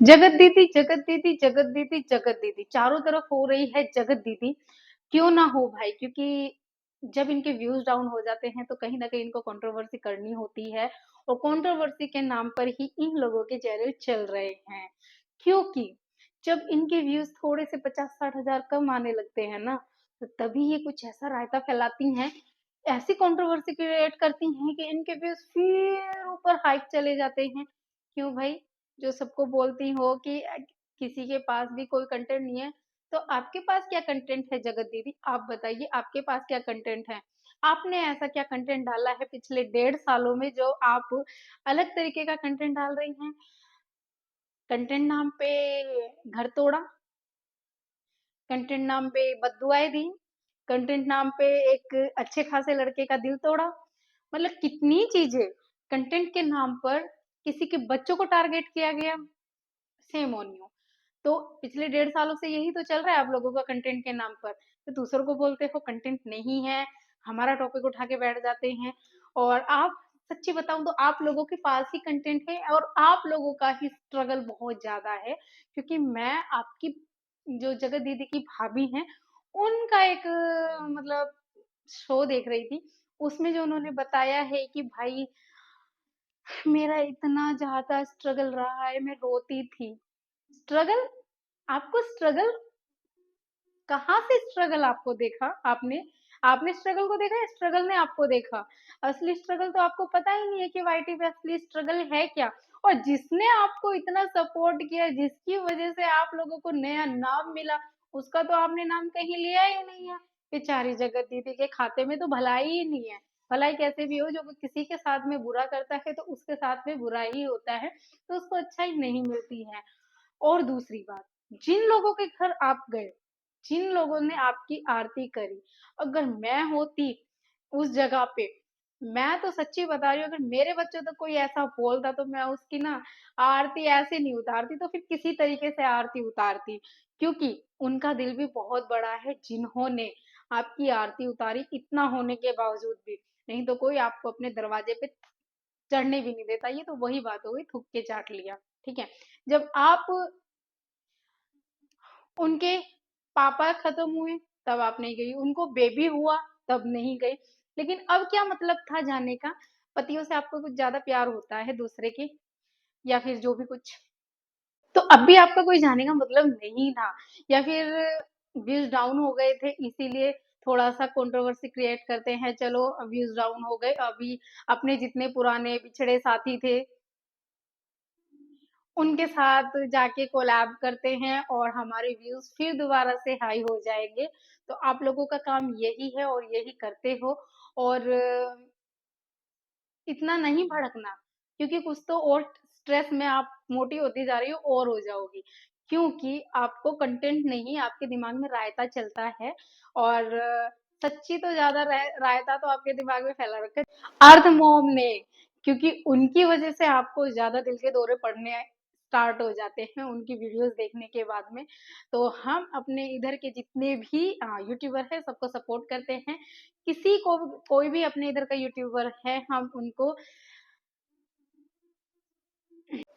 जगत दीदी, जगत दीदी, जगत दीदी, जगत दीदी, चारों तरफ हो रही है जगत दीदी। क्यों ना हो भाई, क्योंकि जब इनके व्यूज डाउन हो जाते हैं तो कहीं ना कहीं इनको कंट्रोवर्सी करनी होती है, और कंट्रोवर्सी के नाम पर ही इन लोगों के चैनल चल रहे हैं। क्योंकि जब इनके व्यूज थोड़े से 50-60 हजार कम आने लगते हैं ना, तो तभी ये कुछ ऐसा रायता फैलाती हैं, ऐसी कंट्रोवर्सी क्रिएट करती हैं कि इनके व्यूज फिर ऊपर हाइक चले जाते हैं। क्यों भाई, जो सबको बोलती हो कि किसी के पास भी कोई कंटेंट नहीं है, तो आपके पास क्या कंटेंट है जगत दीदी? आप बताइए, आपके पास क्या कंटेंट है? आपने ऐसा क्या कंटेंट डाला है पिछले 1.5 सालों में जो आप अलग तरीके का कंटेंट डाल रही हैं? कंटेंट नाम पे घर तोड़ा, कंटेंट नाम पे बददुआएं दी, कंटेंट नाम पे एक अच्छे खासे लड़के का दिल तोड़ा, मतलब कितनी चीजें कंटेंट के नाम पर। किसी के बच्चों को टारगेट किया गया, सेम ऑन यू। तो पिछले 1.5 सालों से यही तो चल रहा है आप लोगों का कंटेंट के नाम पर। तो दूसरों को बोलते हो कंटेंट नहीं है, हमारा टॉपिक उठा के बैठ जाते हैं। और आप, सच्ची बताऊं तो आप लोगों के पास ही कंटेंट है, और आप लोगों का ही स्ट्रगल बहुत ज्यादा है। क्योंकि मैं आपकी, जो जगत दीदी की भाभी हैं, उनका एक मतलब शो देख रही थी। उसमें जो उन्होंने बताया है कि भाई मेरा इतना ज्यादा स्ट्रगल रहा है, मैं रोती थी। स्ट्रगल? आपको स्ट्रगल, कहाँ से स्ट्रगल आपको देखा आपने? आपने स्ट्रगल को देखा या स्ट्रगल ने आपको देखा? असली स्ट्रगल तो आपको पता ही नहीं है कि वाईटी पे असली स्ट्रगल है क्या। और जिसने आपको इतना सपोर्ट किया, जिसकी वजह से आप लोगों को नया नाम मिला, उसका तो आपने नाम कहीं लिया ही नहीं है। बेचारी जगत दीदी के खाते में तो भलाई ही नहीं है। भलाई कैसे भी हो, जो किसी के साथ में बुरा करता है तो उसके साथ में बुरा ही होता है, तो उसको अच्छा ही नहीं मिलती है। और दूसरी बात, जिन लोगों के घर आप गए, जिन लोगों ने आपकी आरती करी, अगर मैं होती उस जगह पे, मैं तो सच्ची बता रही हूँ, अगर मेरे बच्चों तो कोई ऐसा बोलता तो मैं उसकी ना आरती ऐसे नहीं उतारती, तो फिर किसी तरीके से आरती उतारती। क्योंकि उनका दिल भी बहुत बड़ा है, जिन्होंने आपकी आरती उतारी इतना होने के बावजूद भी। नहीं तो कोई आपको अपने दरवाजे पे चढ़ने भी नहीं देता। ये तो वही बात हो गई, थूक के चाट लिया। ठीक है, जब आप, उनके पापा खत्म हुए तब आप नहीं गई, उनको बेबी हुआ तब नहीं गई। लेकिन अब क्या मतलब था जाने का? पतियों से आपको कुछ ज्यादा प्यार होता है दूसरे के, या फिर जो भी कुछ, तो अब भी आपका कोई जाने का मतलब नहीं था। या फिर व्यूज डाउन हो गए थे इसीलिए थोड़ा सा कंट्रोवर्सी क्रिएट करते हैं, चलो व्यूज डाउन हो गए, अभी अपने जितने पुराने बिछड़े साथी थे उनके साथ जाके कोलैब करते हैं और हमारे व्यूज फिर दोबारा से हाई हो जाएंगे। तो आप लोगों का काम यही है और यही करते हो। और इतना नहीं भड़कना, क्योंकि कुछ तो और स्ट्रेस में आप मोटी होती जा रही हो और हो जाओगी। क्योंकि आपको कंटेंट नहीं, आपके दिमाग में रायता चलता है। और सच्ची तो ज्यादा रायता तो आपके दिमाग में फैला रखा है अर्थ मोम ने। क्योंकि उनकी वजह से आपको ज्यादा दिल के दौरे पड़ने स्टार्ट हो जाते हैं उनकी वीडियोस देखने के बाद में। तो हम अपने इधर के जितने भी यूट्यूबर है सबको सपोर्ट करते हैं। किसी को, कोई भी अपने इधर का यूट्यूबर है, हम उनको,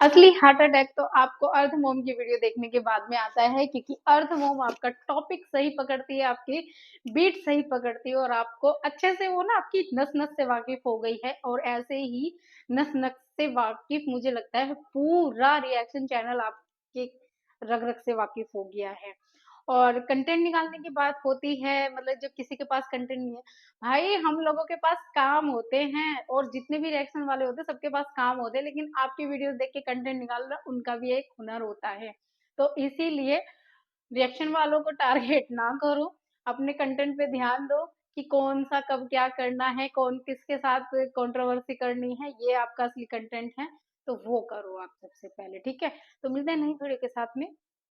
असली हार्ट अटैक तो आपको अर्थ मोम की वीडियो देखने के बाद में आता है, क्योंकि अर्थ मोम आपका टॉपिक सही पकड़ती है, आपकी बीट सही पकड़ती है, और आपको अच्छे से, वो ना आपकी नस नस से वाकिफ हो गई है। और ऐसे ही नस नस से वाकिफ मुझे लगता है पूरा रिएक्शन चैनल आपके रग रग से वाकिफ हो गया है। और कंटेंट निकालने की बात होती है, मतलब जब किसी के पास कंटेंट नहीं है, भाई हम लोगों के पास काम होते हैं, और जितने भी रिएक्शन वाले होते हैं सबके पास काम होते हैं, लेकिन आपकी वीडियोस देख के कंटेंट निकालना उनका भी एक हुनर होता है। तो इसीलिए रिएक्शन वालों को टारगेट ना करो, अपने कंटेंट पे ध्यान दो कि कौन सा कब क्या करना है, कौन किसके साथ कंट्रोवर्सी करनी है, ये आपका असली कंटेंट है। तो वो करो आप सबसे पहले, ठीक है? तो मिलते हैं नई वीडियो के साथ में।